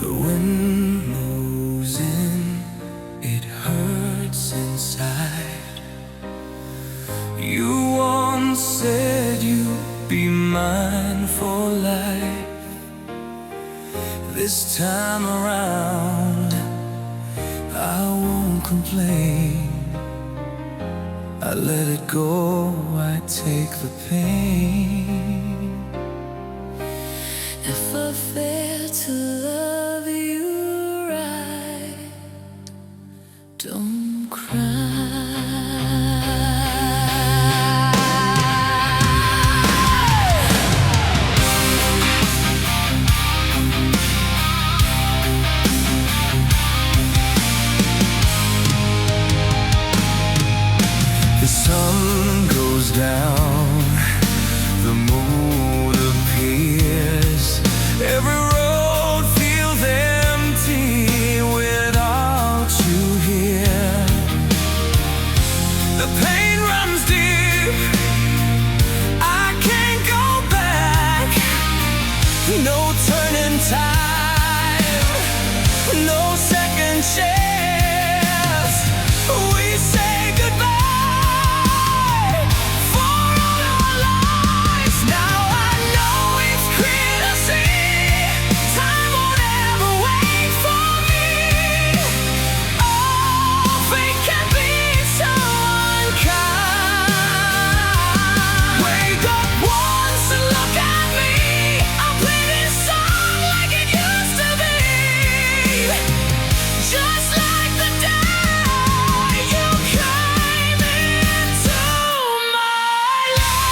The wind moves in, it hurts inside. You once said you'd be mine for life. This time around, I won't complain. I let it go, I take the pain. If I fail to love you right, don't cry. The sun goes down, the moon appears. Every road feels empty without you here. The pain runs deep, I can't go back. No turning time, no second chance. We say goodbye for all our lives. Now I know it's clear to see, time won't ever wait for me. Oh, fate can be so unkind. Wake up once and look at me, I'll play this song like it used to be. Just like the day you came into my life.